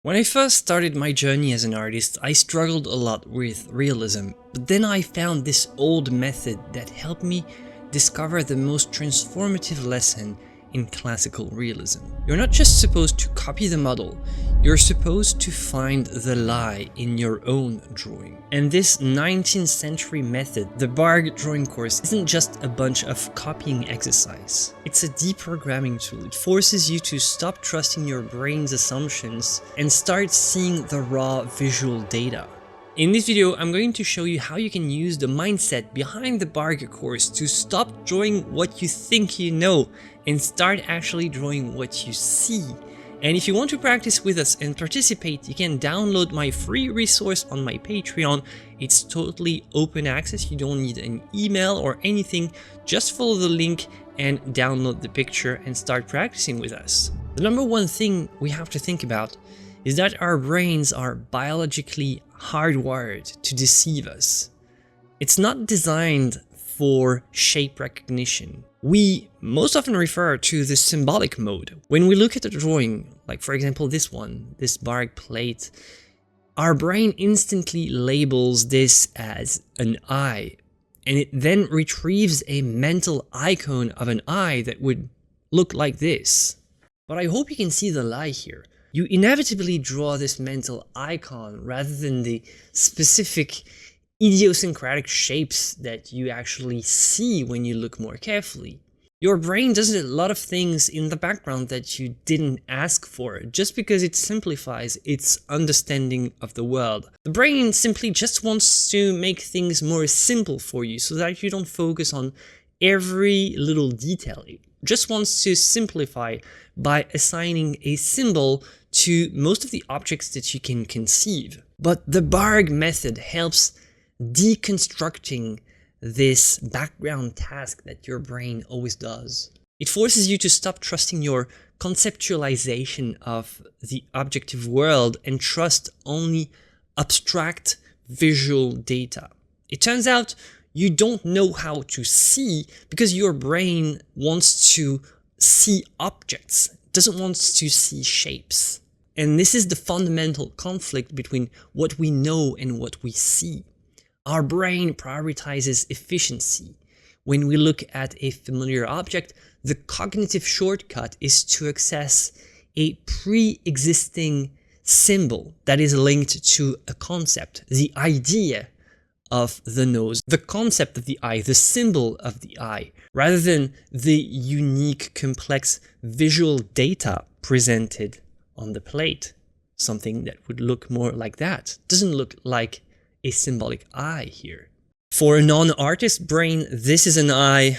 When I first started my journey as an artist, I struggled a lot with realism, but then I found this old method that helped me discover the most transformative lesson in classical realism. You're not just supposed to copy the model, you're supposed to find the lie in your own drawing. And this 19th century method, the Barg drawing course, isn't just a bunch of copying exercise. It's a deprogramming tool. It forces you to stop trusting your brain's assumptions and start seeing the raw visual data. In this video, I'm going to show you how you can use the mindset behind the Barg course to stop drawing what you think you know and start actually drawing what you see. And if you want to practice with us and participate, you can download my free resource on my Patreon. It's totally open access. You don't need an email or anything. Just follow the link and download the picture and start practicing with us. The number one thing we have to think about is that our brains are biologically hardwired to deceive us. It's not designed for shape recognition. We most often refer to the symbolic mode. When we look at a drawing, like for example this one, this Barg plate, our brain instantly labels this as an eye, and it then retrieves a mental icon of an eye that would look like this. But I hope you can see the lie here. You inevitably draw this mental icon rather than the specific idiosyncratic shapes that you actually see when you look more carefully. Your brain does a lot of things in the background that you didn't ask for, just because it simplifies its understanding of the world. The brain simply just wants to make things more simple for you so that you don't focus on every little detail. It just wants to simplify by assigning a symbol to most of the objects that you can conceive. But the Barg method helps deconstructing this background task that your brain always does. It forces you to stop trusting your conceptualization of the objective world and trust only abstract visual data. It turns out you don't know how to see because your brain wants to see objects, doesn't want to see shapes. And this is the fundamental conflict between what we know and what we see. Our brain prioritizes efficiency. When we look at a familiar object, the cognitive shortcut is to access a pre-existing symbol that is linked to a concept, the idea of the nose, the concept of the eye, the symbol of the eye, rather than the unique, complex visual data presented on the plate. Something that would look more like that. Doesn't look like a symbolic eye here. For a non-artist brain, this is an eye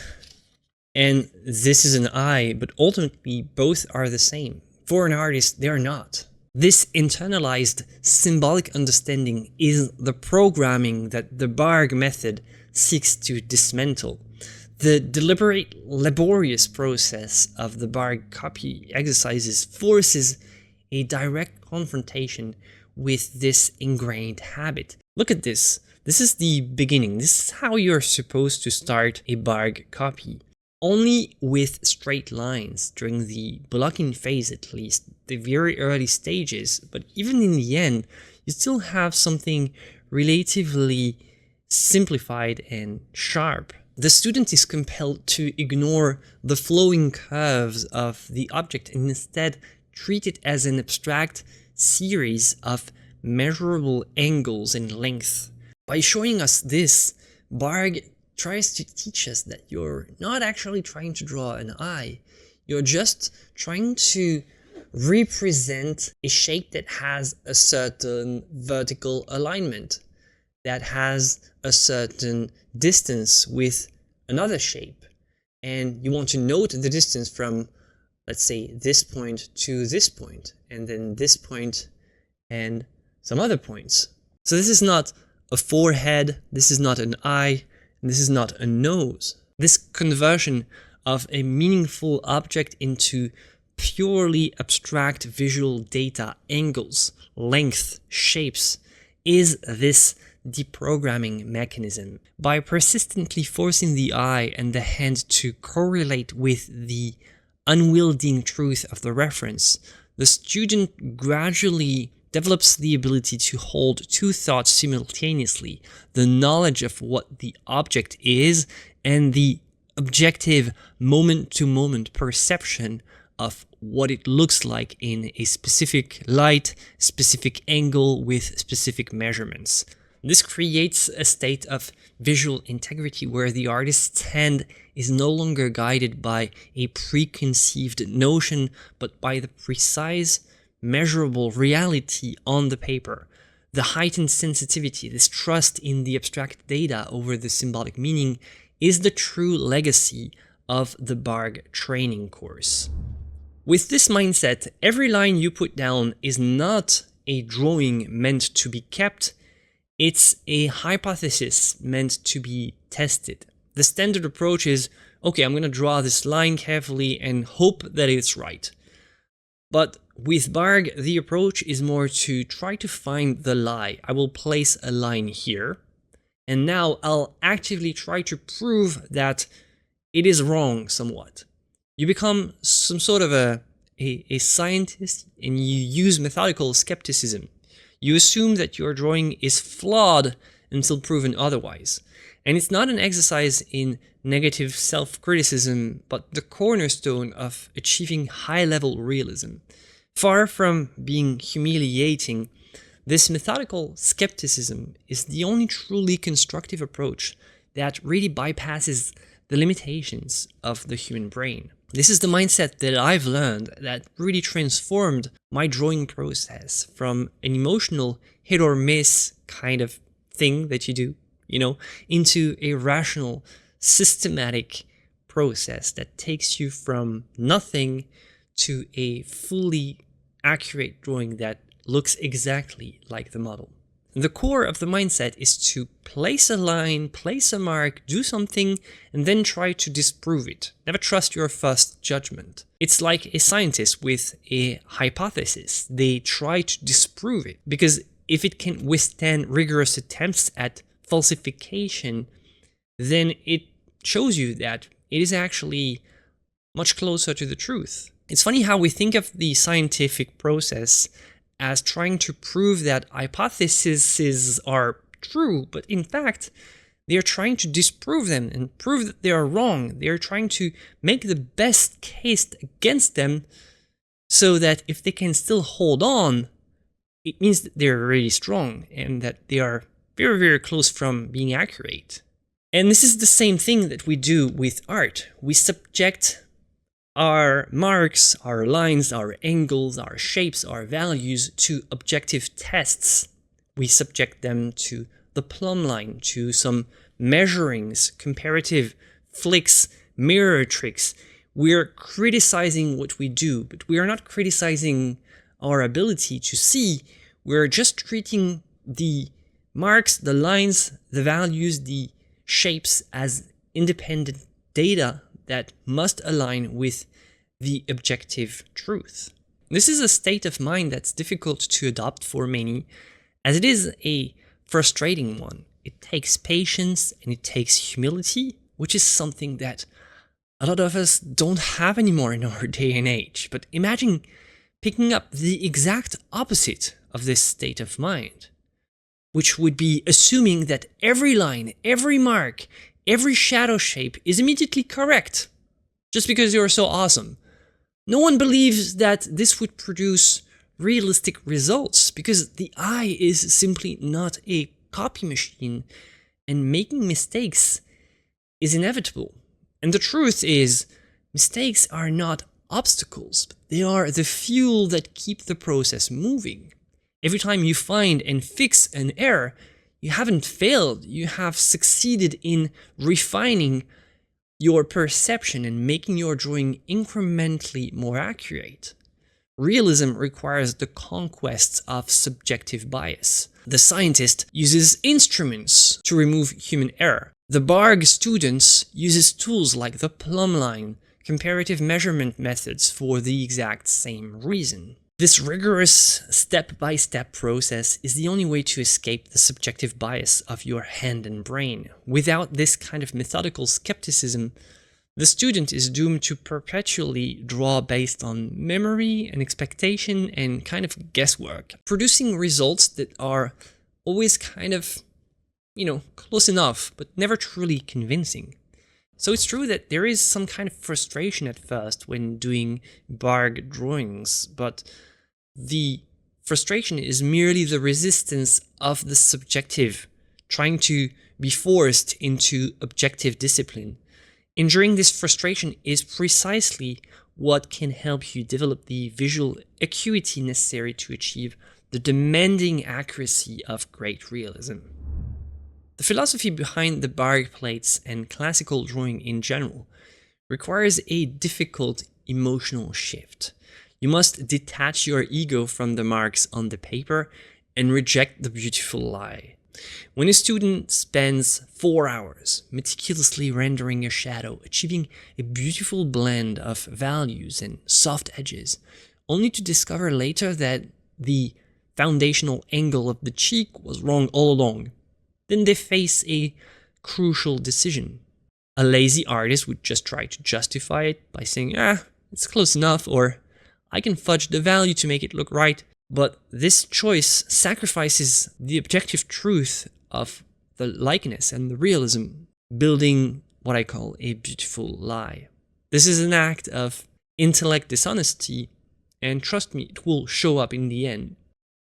and this is an eye, but ultimately both are the same. For an artist, they are not. This internalized symbolic understanding is the programming that the Barg method seeks to dismantle. The deliberate, laborious process of the Barg copy exercises forces a direct confrontation with this ingrained habit. Look at this. This is the beginning. This is how you're supposed to start a Barg copy. Only with straight lines during the blocking phase, at least, the very early stages, but even in the end, you still have something relatively simplified and sharp. The student is compelled to ignore the flowing curves of the object and instead treat it as an abstract series of measurable angles and length. By showing us this, Barg tries to teach us that you're not actually trying to draw an eye, you're just trying to represent a shape that has a certain vertical alignment, that has a certain distance with another shape, and you want to note the distance from, let's say, this point to this point, and then this point and some other points. So this is not a forehead, this is not an eye, and this is not a nose. This conversion of a meaningful object into purely abstract visual data, angles, length, shapes, is this deprogramming mechanism. By persistently forcing the eye and the hand to correlate with the unwielding truth of the reference, the student gradually develops the ability to hold two thoughts simultaneously: the knowledge of what the object is and the objective moment-to-moment perception of what it looks like in a specific light, specific angle with specific measurements. This creates a state of visual integrity where the artist's hand is no longer guided by a preconceived notion, but by the precise, measurable reality on the paper. The heightened sensitivity, this trust in the abstract data over the symbolic meaning, is the true legacy of the Bargue training course. With this mindset, every line you put down is not a drawing meant to be kept, it's a hypothesis meant to be tested. The standard approach is, okay, I'm going to draw this line carefully and hope that it's right. But with Bargue, the approach is more to try to find the lie. I will place a line here, and now I'll actively try to prove that it is wrong somewhat. You become some sort of a scientist, and you use methodical skepticism. You assume that your drawing is flawed until proven otherwise. And it's not an exercise in negative self-criticism, but the cornerstone of achieving high-level realism. Far from being humiliating, this methodical skepticism is the only truly constructive approach that really bypasses the limitations of the human brain. This is the mindset that I've learned that really transformed my drawing process from an emotional hit or miss kind of thing that you do, into a rational, systematic process that takes you from nothing to a fully accurate drawing that looks exactly like the model. The core of the mindset is to place a line, place a mark, do something, and then try to disprove it. Never trust your first judgment. It's like a scientist with a hypothesis. They try to disprove it, because if it can withstand rigorous attempts at falsification, then it shows you that it is actually much closer to the truth. It's funny how we think of the scientific process as trying to prove that hypotheses are true, but in fact, they are trying to disprove them and prove that they are wrong. They are trying to make the best case against them so that if they can still hold on, it means that they're really strong and that they are very, very close from being accurate. And this is the same thing that we do with art. We subject our marks, our lines, our angles, our shapes, our values to objective tests. We subject them to the plumb line, to some measurings, comparative flicks, mirror tricks. We're criticizing what we do, but we are not criticizing our ability to see. We're just treating the marks, the lines, the values, the shapes as independent data that must align with the objective truth. This is a state of mind that's difficult to adopt for many, as it is a frustrating one. It takes patience and it takes humility, which is something that a lot of us don't have anymore in our day and age. But imagine picking up the exact opposite of this state of mind, which would be assuming that every line, every mark, every shadow shape is immediately correct, just because you're so awesome. No one believes that this would produce realistic results, because the eye is simply not a copy machine, and making mistakes is inevitable. And the truth is, mistakes are not obstacles, but they are the fuel that keep the process moving. Every time you find and fix an error, you haven't failed, you have succeeded in refining your perception and making your drawing incrementally more accurate. Realism requires the conquest of subjective bias. The scientist uses instruments to remove human error. The Bargue students uses tools like the plumb line, comparative measurement methods for the exact same reason. This rigorous step-by-step process is the only way to escape the subjective bias of your hand and brain. Without this kind of methodical skepticism, The student is doomed to perpetually draw based on memory and expectation and kind of guesswork, producing results that are always kind of, close enough, but never truly convincing. So it's true that there is some kind of frustration at first when doing barg drawings, but the frustration is merely the resistance of the subjective, trying to be forced into objective discipline. Enduring this frustration is precisely what can help you develop the visual acuity necessary to achieve the demanding accuracy of great realism. The philosophy behind the barg plates and classical drawing in general requires a difficult emotional shift. You must detach your ego from the marks on the paper and reject the beautiful lie. When a student spends 4 hours meticulously rendering a shadow, achieving a beautiful blend of values and soft edges, only to discover later that the foundational angle of the cheek was wrong all along, then they face a crucial decision. A lazy artist would just try to justify it by saying, it's close enough, or I can fudge the value to make it look right. But this choice sacrifices the objective truth of the likeness and the realism, building what I call a beautiful lie. This is an act of intellect dishonesty, and trust me, it will show up in the end.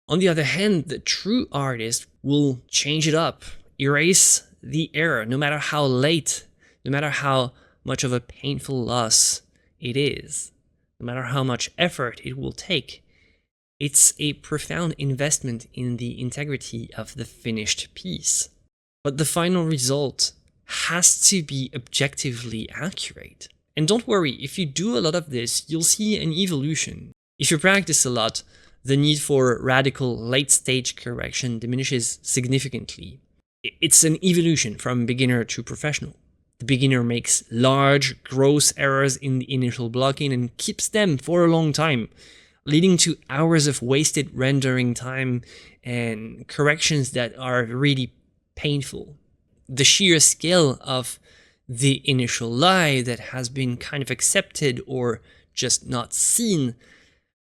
On the other hand, the true artist will change it up, erase the error, no matter how late, no matter how much of a painful loss it is, no matter how much effort it will take. It's a profound investment in the integrity of the finished piece. But the final result has to be objectively accurate. And don't worry, if you do a lot of this, you'll see an evolution. If you practice a lot, the need for radical late-stage correction diminishes significantly. It's an evolution from beginner to professional. The beginner makes large, gross errors in the initial blocking and keeps them for a long time, leading to hours of wasted rendering time and corrections that are really painful. The sheer scale of the initial lie that has been kind of accepted or just not seen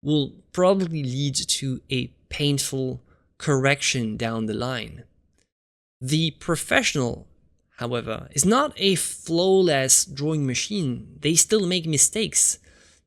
will probably lead to a painful correction down the line. The professional, however, is not a flawless drawing machine. They still make mistakes.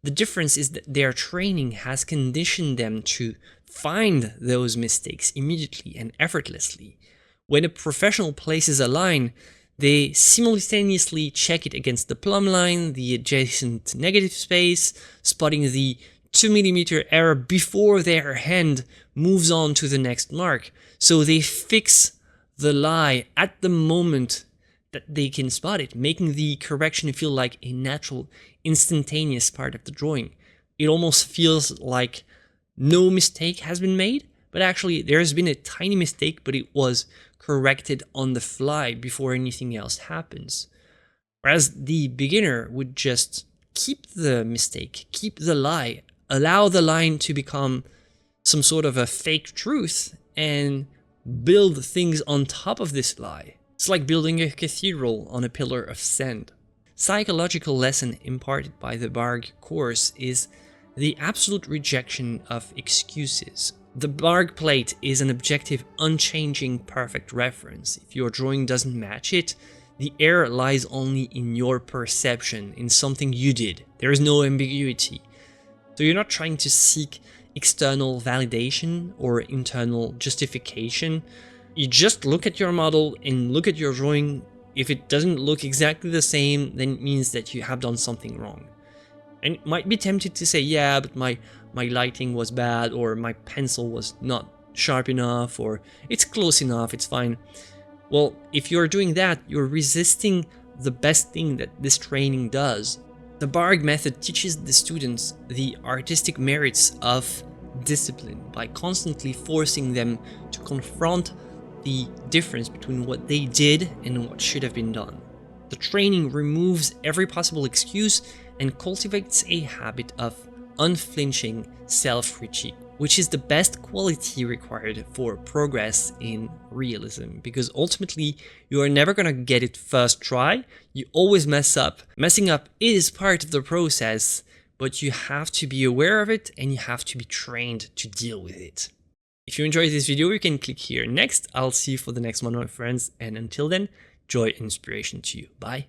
The difference is that their training has conditioned them to find those mistakes immediately and effortlessly. When a professional places a line, they simultaneously check it against the plumb line, the adjacent negative space, spotting the 2mm error before their hand moves on to the next mark. So they fix the lie at the moment that they can spot it, making the correction feel like a natural, instantaneous part of the drawing. It almost feels like no mistake has been made, but actually there has been a tiny mistake, but it was corrected on the fly before anything else happens. Whereas the beginner would just keep the mistake, keep the lie, allow the line to become some sort of a fake truth, and build things on top of this lie. It's like building a cathedral on a pillar of sand. Psychological lesson imparted by the barg course is the absolute rejection of excuses. The barg plate is an objective, unchanging, perfect reference. If your drawing doesn't match it, the error lies only in your perception, in something you did. There is no ambiguity. So you're not trying to seek external validation or internal justification. You just look at your model and look at your drawing. If it doesn't look exactly the same, then it means that you have done something wrong. And you might be tempted to say, yeah, but my lighting was bad, or my pencil was not sharp enough, or it's close enough, it's fine. Well, if you're doing that, you're resisting the best thing that this training does. The barg method teaches the students the artistic merits of discipline by constantly forcing them to confront the difference between what they did and what should have been done. The training removes every possible excuse and cultivates a habit of unflinching self-critique. which is the best quality required for progress in realism, because ultimately you are never gonna get it first try, you always mess up. Messing up is part of the process, but you have to be aware of it and you have to be trained to deal with it. If you enjoyed this video, you can click here next. I'll see you for the next one, my friends, and until then, joy and inspiration to you. Bye.